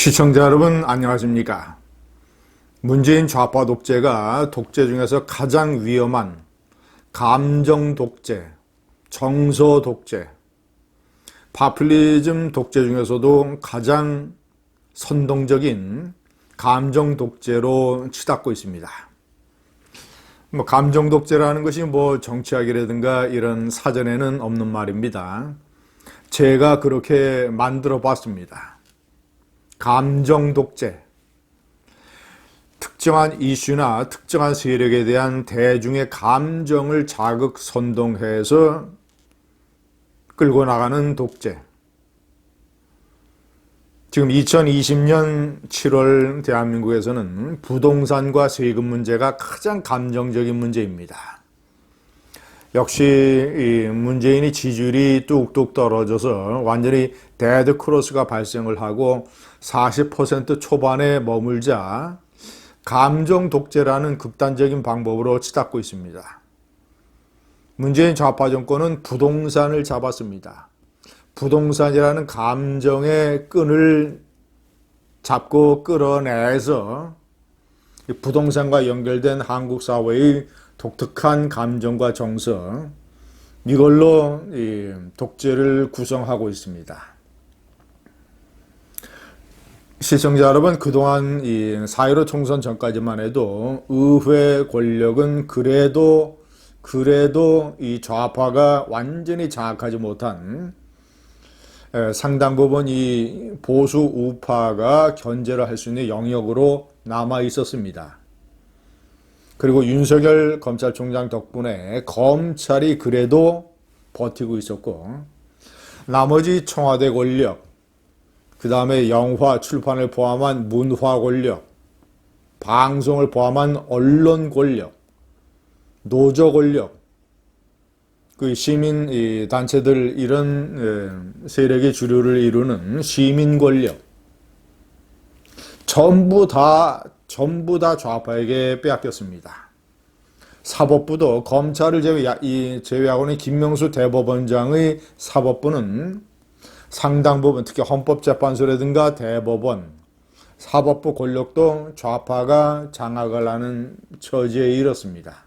시청자 여러분 안녕하십니까? 문재인 좌파 독재가 독재 중에서 가장 위험한 감정 독재, 정서 독재, 파퓰리즘 독재 중에서도 가장 선동적인 감정 독재로 치닫고 있습니다. 감정 독재라는 것이 정치학이라든가 이런 사전에는 없는 말입니다. 제가 그렇게 만들어 봤습니다. 감정 독재. 특정한 이슈나 특정한 세력에 대한 대중의 감정을 자극 선동해서 끌고 나가는 독재. 지금 2020년 7월 대한민국에서는 부동산과 세금 문제가 가장 감정적인 문제입니다. 역시 이 문재인이 지지율이 뚝뚝 떨어져서 완전히 데드 크로스가 발생을 하고 40% 초반에 머물자 감정 독재라는 극단적인 방법으로 치닫고 있습니다. 문재인 좌파 정권은 부동산을 잡았습니다. 부동산이라는 감정의 끈을 잡고 끌어내서 부동산과 연결된 한국 사회의 독특한 감정과 정서, 이걸로 이 독재를 구성하고 있습니다. 시청자 여러분, 그동안 이 4.15 총선 전까지만 해도 의회 권력은 그래도 이 좌파가 완전히 장악하지 못한 상당 부분 이 보수 우파가 견제를 할 수 있는 영역으로 남아 있었습니다. 그리고 윤석열 검찰총장 덕분에 검찰이 그래도 버티고 있었고, 나머지 청와대 권력, 그 다음에 영화, 출판을 포함한 문화 권력, 방송을 포함한 언론 권력, 노조 권력, 그 시민 단체들, 이런 세력의 주류를 이루는 시민 권력, 전부 다 좌파에게 빼앗겼습니다. 사법부도 검찰을 제외하고는 김명수 대법원장의 사법부는 상당 부분, 특히 헌법재판소라든가 대법원, 사법부 권력도 좌파가 장악을 하는 처지에 이르렀습니다.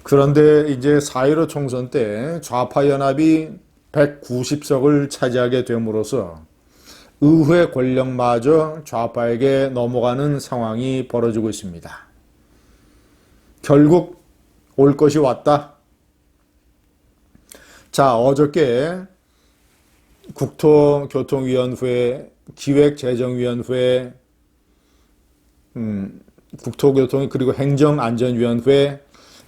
그런데 이제 4.15 총선 때 좌파연합이 190석을 차지하게 됨으로써 의회 권력마저 좌파에게 넘어가는 상황이 벌어지고 있습니다. 결국 올 것이 왔다. 자, 어저께 국토교통위원회, 기획재정위원회, 국토교통 그리고 행정안전위원회,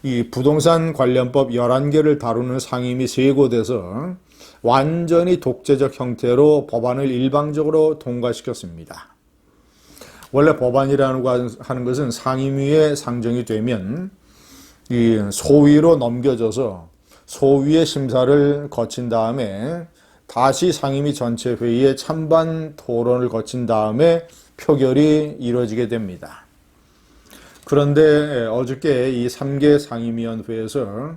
이 부동산 관련법 11개를 다루는 상임위 3곳에서 완전히 독재적 형태로 법안을 일방적으로 통과시켰습니다. 원래 법안이라는 거 하는 것은 상임위에 상정이 되면 이 소위로 넘겨져서 소위의 심사를 거친 다음에 다시 상임위 전체 회의에 찬반 토론을 거친 다음에 표결이 이루어지게 됩니다. 그런데 어저께 이 3개 상임위원회에서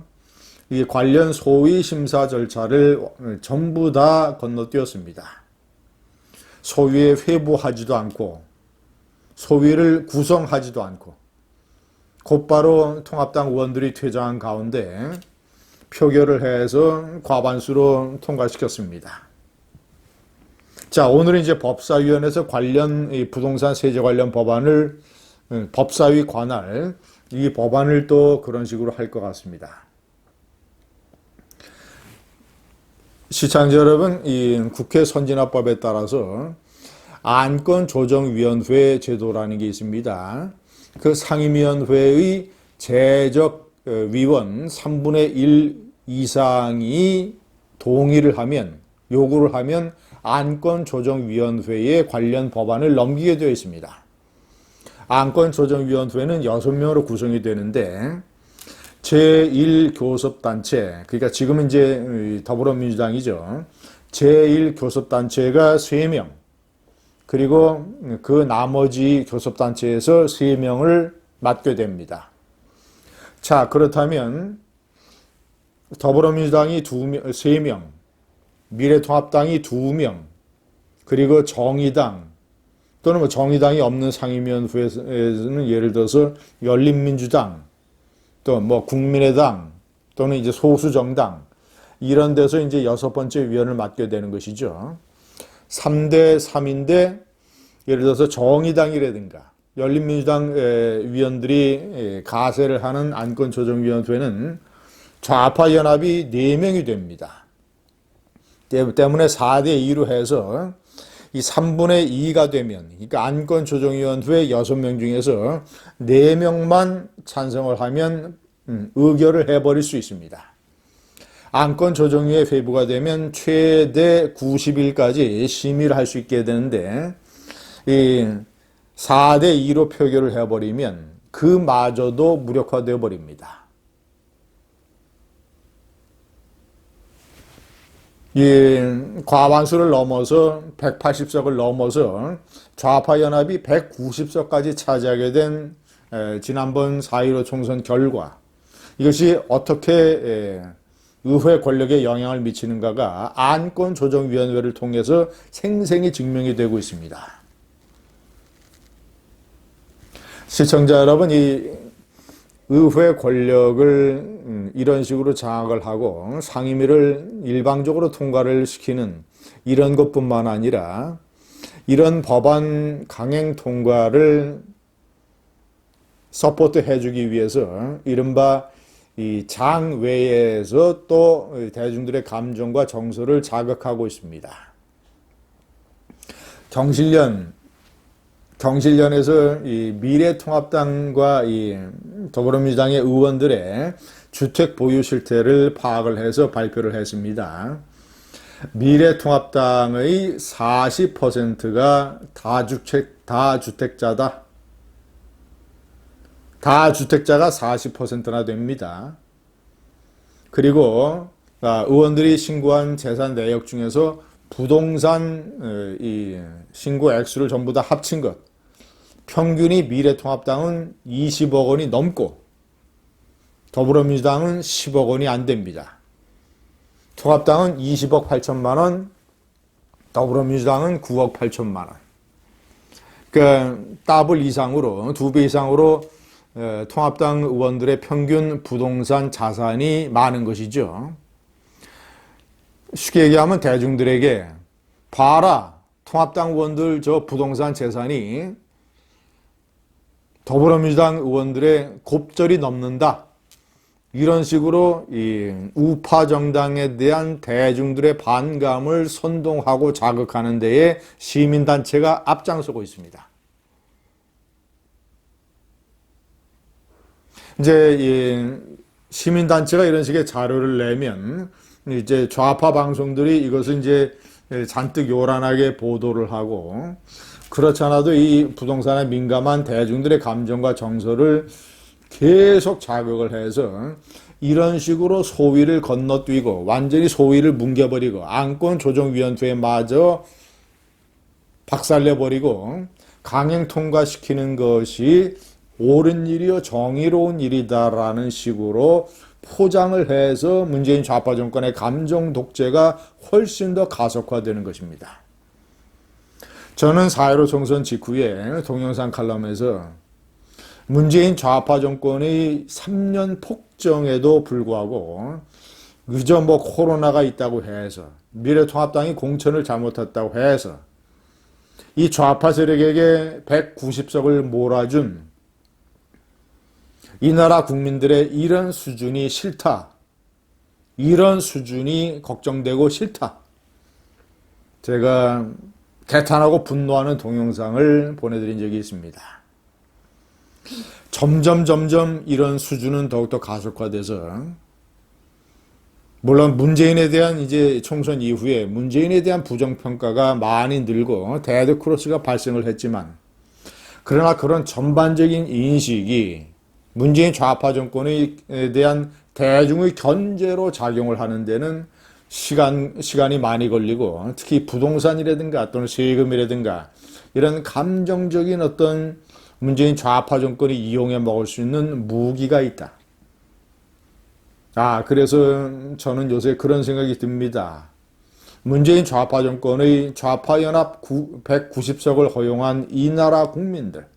이 관련 소위 심사 절차를 전부 다 건너뛰었습니다. 소위에 회부하지도 않고 소위를 구성하지도 않고 곧바로 통합당 의원들이 퇴장한 가운데 표결을 해서 과반수로 통과시켰습니다. 자, 오늘은 이제 법사위원회에서 관련 이 부동산 세제 관련 법안을 법사위 관할 이 법안을 또 그런 식으로 할 것 같습니다. 시청자 여러분, 이 국회 선진화법에 따라서 안건조정위원회 제도라는 게 있습니다. 그 상임위원회의 재적 위원 3분의 1 이상이 동의를 하면, 요구를 하면 안건조정위원회에 관련 법안을 넘기게 되어 있습니다. 안건조정위원회는 6명으로 구성이 되는데 제1교섭단체, 그러니까 지금은 이제 더불어민주당이죠. 제1교섭단체가 3명, 그리고 그 나머지 교섭단체에서 3명을 맡게 됩니다. 자, 그렇다면 더불어민주당이 3명, 미래통합당이 2명, 그리고 정의당 또는 뭐 정의당이 없는 상임위원회에서는 예를 들어서 열린민주당 또 뭐 국민의당 또는 이제 소수정당 이런 데서 이제 6번째 위원을 맡게 되는 것이죠. 3대 3인데 예를 들어서 정의당이라든가 열린민주당 위원들이 가세를 하는 안건조정위원회는 좌파 연합이 4명이 됩니다. 때문에 4대 2로 해서 이 3분의 2가 되면, 그러니까 안건조정위원회 6명 중에서 4명만 찬성을 하면 의결을 해버릴 수 있습니다. 안건조정위에 회부가 되면 최대 90일까지 심의를 할 수 있게 되는데 이 4대 2로 표결을 해버리면 그마저도 무력화되어 버립니다. 이 과반수를 넘어서 180석을 넘어서 좌파 연합이 190석까지 차지하게 된 지난번 4.15 총선 결과, 이것이 어떻게 의회 권력에 영향을 미치는가가 안건조정위원회를 통해서 생생히 증명이 되고 있습니다. 시청자 여러분, 이 의회 권력을 이런 식으로 장악을 하고 상임위를 일방적으로 통과를 시키는 이런 것뿐만 아니라 이런 법안 강행 통과를 서포트 해주기 위해서 이른바 이 장외에서 또 대중들의 감정과 정서를 자극하고 있습니다. 경실련에서 이 미래통합당과 이 더불어민주당의 의원들의 주택 보유 실태를 파악을 해서 발표를 했습니다. 미래통합당의 40%가 다주택자다. 다주택자가 40%나 됩니다. 그리고 의원들이 신고한 재산 내역 중에서 부동산 이 신고 액수를 전부 다 합친 것, 평균이 미래통합당은 20억 원이 넘고 더불어민주당은 10억 원이 안 됩니다. 통합당은 20억 8천만 원, 더불어민주당은 9억 8천만 원. 그러니까 더블 이상으로, 2배 이상으로 통합당 의원들의 평균 부동산 자산이 많은 것이죠. 쉽게 얘기하면 대중들에게 봐라, 통합당 의원들 저 부동산 재산이 더불어민주당 의원들의 곱절이 넘는다. 이런 식으로 이 우파 정당에 대한 대중들의 반감을 선동하고 자극하는 데에 시민단체가 앞장서고 있습니다. 이제 이 시민단체가 이런 식의 자료를 내면 이제 좌파 방송들이 이것을 이제 잔뜩 요란하게 보도를 하고, 그렇지 않아도 이 부동산에 민감한 대중들의 감정과 정서를 계속 자극을 해서 이런 식으로 소위를 건너뛰고 완전히 소위를 뭉개버리고 안건조정위원회마저 박살내버리고 강행 통과시키는 것이 옳은 일이요 정의로운 일이다라는 식으로 포장을 해서 문재인 좌파 정권의 감정 독재가 훨씬 더 가속화되는 것입니다. 저는 4.15 총선 직후에 동영상 칼럼에서 문재인 좌파 정권의 3년 폭정에도 불구하고 그저 뭐 코로나가 있다고 해서 미래통합당이 공천을 잘못했다고 해서 이 좌파 세력에게 190석을 몰아준 이 나라 국민들의 이런 수준이 싫다. 이런 수준이 걱정되고 싫다. 제가 개탄하고 분노하는 동영상을 보내드린 적이 있습니다. 점점 이런 수준은 더욱더 가속화돼서, 물론 문재인에 대한 이제 총선 이후에 문재인에 대한 부정평가가 많이 늘고 데드크로스가 발생을 했지만, 그러나 그런 전반적인 인식이 문재인 좌파 정권에 대한 대중의 견제로 작용을 하는 데는 시간이 많이 걸리고, 특히 부동산이라든가 또는 세금이라든가 이런 감정적인 어떤 문재인 좌파 정권이 이용해 먹을 수 있는 무기가 있다. 그래서 저는 요새 그런 생각이 듭니다. 문재인 좌파 정권의 좌파연합 190석을 허용한 이 나라 국민들,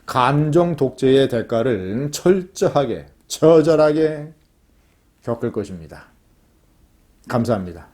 감정 독재의 대가를 철저하게, 처절하게 겪을 것입니다. 감사합니다.